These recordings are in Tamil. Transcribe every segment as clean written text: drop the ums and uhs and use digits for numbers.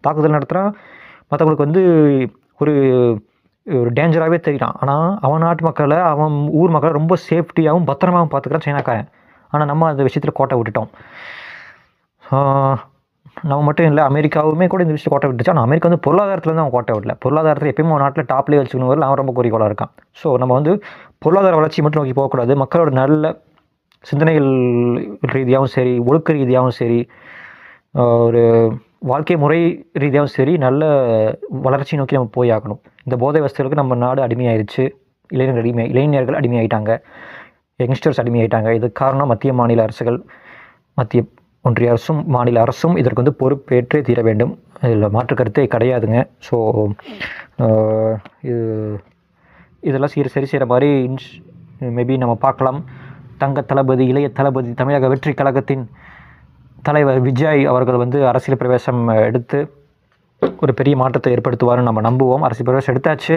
தாக்குதல் நடத்துகிறான், மற்றவங்களுக்கு வந்து ஒரு ஒரு டேஞ்சராகவே தெரியும். ஆனால் அவன் நாட்டு மக்களை, அவன் ஊர் மக்களை ரொம்ப சேஃப்டியாகவும் பத்திரமாகவும் பார்த்துக்கிறான் சைனாக்காரன். ஆனால் நம்ம அந்த விஷயத்தில் கோட்டை விட்டுட்டோம். நம்ம மட்டும் இல்லை, அமெரிக்காவுமே கூட இந்த விஷயத்தை கோட்டை விட்டுச்சு. ஆனால் அமெரிக்கா வந்து பொருளாதாரத்தில் வந்து அவன் கோட்டை விடல. பொருளாதாரத்தில் எப்பயுமே அவன் நாட்டில் டாப்லேயே வச்சுக்கணும் வரல, அவன் ரொம்ப குறிக்கோளாக இருக்கான். ஸோ நம்ம வந்து பொருளாதார வளர்ச்சி மட்டும் நோக்கி போகக்கூடாது. மக்களோட நல்ல சிந்தனைகள் ரீதியாகவும் சரி, ஒழுக்க ரீதியாகவும் சரி, ஒரு வாழ்க்கை முறை ரீதியாகவும் சரி, நல்ல வளர்ச்சி நோக்கி நம்ம போய் ஆகணும். இந்த போதை வசதிகளுக்கு நம்ம நாடு அடிமையாயிருச்சு. இளைஞர்கள் அடிமையாயிட்டாங்க, யங்ஸ்டர்ஸ் அடிமையாயிட்டாங்க. இதுக்கு காரணம் மத்திய மாநில அரசுகள், மத்திய ஒன்றிய அரசும் மாநில அரசும் இதற்கு வந்து பொறுப்பேற்றே தீர வேண்டும். இதில் மாற்று கருத்தே கிடையாதுங்க. ஸோ இதெல்லாம் சரி செய்கிற மாதிரி மேபி நம்ம பார்க்கலாம். தங்க தளபதி, இளைய தளபதி, தமிழக வெற்றி கழகத்தின் தலைவர் விஜய் அவர்கள் வந்து அரசியல் பிரவேசம் எடுத்து ஒரு பெரிய மாற்றத்தை ஏற்படுத்துவார்னு நம்ம நம்புவோம். அரசியல் பிரவேசம் எடுத்தாச்சு.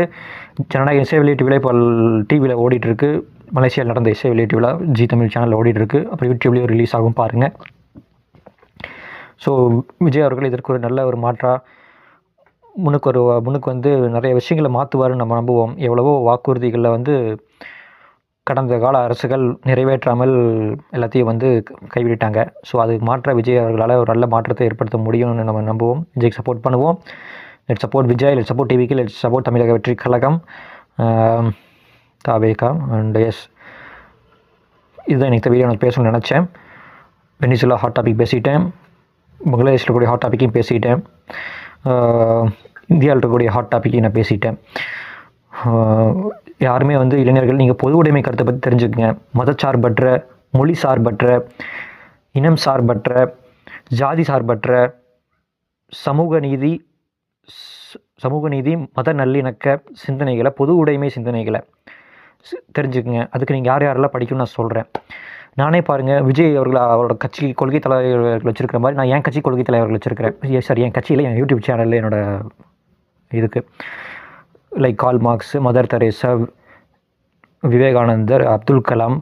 ஜனநாயக இசை வெளியீட்டு விழா இப்போ டிவியில் ஓடிட்டுருக்கு. மலேசியாவில் நடந்த இசை வெளியீட்டு விழா ஜி தமிழ் சேனலில் ஓடிட்டுருக்கு. அப்புறம் யூடியூப்லேயும் ரிலீஸ் ஆகும் பாருங்கள். ஸோ விஜய் அவர்கள் இதற்கு ஒரு நல்ல ஒரு மாற்றாக முன்னுக்கு வந்து நிறைய விஷயங்களை மாற்றுவார்னு நம்ம நம்புவோம். எவ்வளவோ வாக்குறுதிகளில் வந்து கடந்த கால அரசுகள் நிறைவேற்றாமல் எல்லாத்தையும் வந்து கைவிட்டாங்க. ஸோ அது மாற்ற விஜய் அவர்களால் ஒரு நல்ல மாற்றத்தை ஏற்படுத்த முடியும்னு நம்ம நம்புவோம். விஜய்க்கு சப்போர்ட் பண்ணுவோம். Let support Vijay, let support டிவிக்கு, லெட் சப்போர்ட் தமிழக வெற்றி கழகம், தாவேகா. அண்ட் எஸ், இதுதான் எனக்கு வீடியோ நான் பேசணும்னு நினச்சேன். வெனிசுலா ஹாட் டாபிக் பேசிட்டேன், பங்களாதேஷில் இருக்கக்கூடிய ஹாட் டாப்பிக்கையும் பேசிட்டேன், இந்தியாவில் இருக்கக்கூடிய ஹாட் டாப்பிக்கையும் நான் பேசிட்டேன். யாருமே வந்து இளைஞர்கள் நீங்கள் பொது உடைமை கருத்தை பற்றி தெரிஞ்சுக்கங்க. மதச்சார்பற்ற, மொழி சார்பற்ற, இனம் சார்பற்ற, ஜாதி சார்பற்ற, சமூக நீதி, மத நல்லிணக்க சிந்தனைகளை, பொது உடைமை சிந்தனைகளை தெரிஞ்சுக்குங்க. அதுக்கு நீங்கள் யாரெல்லாம் படிக்கணும்னு நான் சொல்கிறேன். நானே பாருங்கள், விஜய் அவரோட கட்சி கொள்கை தலைவர்கள் வச்சுருக்கிற மாதிரி நான் என் கட்சி கொள்கை தலைவர்கள் வச்சுருக்கிறேன். சார், என் கட்சியில், என் யூடியூப் சேனலில் என்னோடய இதுக்கு like Karl Marx, Mother Teresa, Vivekanandar, Abdul Kalam,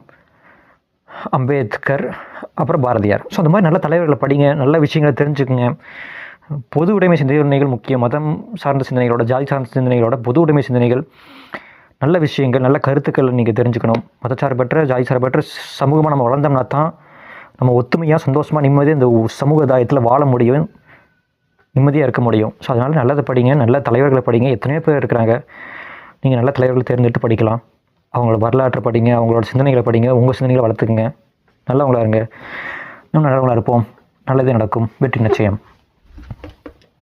Ambedkar, அப்புறம் பாரதியார். ஸோ அந்த மாதிரி நல்ல தலைவர்களை படிங்க, நல்ல விஷயங்களை தெரிஞ்சுக்குங்க. பொது உடைமை சிந்தனைகள் முக்கியம். மதம் சார்ந்த சிந்தனைகளோட, ஜாதி சார்ந்த சிந்தனைகளோட பொது உடைமை சிந்தனைகள், நல்ல விஷயங்கள், நல்ல கருத்துக்கள் நீங்கள் தெரிஞ்சுக்கணும். மதச்சார்பற்ற, ஜாதி சார்பற்ற சமூகமாக நம்ம வளர்ந்தோம்னா தான் நம்ம ஒத்துமையாக, சந்தோஷமாக, நிம்மதியாக இந்த சமூகதாயத்தில் வாழ முடியும், நிம்மதியாக இருக்க முடியும். ஸோ அதனால் நல்லதை படிங்க, நல்ல தலைவர்களை படிங்க. எத்தனையோ பேர் இருக்கிறாங்க, நீங்கள் நல்ல தலைவர்களை தேர்ந்தெடுத்து படிக்கலாம். அவங்களோட வரலாற்றை படிங்க, அவங்களோட சிந்தனைகளை படிங்க, உங்கள் சிந்தனைகளை வளர்த்துக்குங்க. நல்லவங்களா இருங்க, இன்னும் நல்லவங்களா இருப்போம். நல்லதே நடக்கும். வெற்றி நிச்சயம்.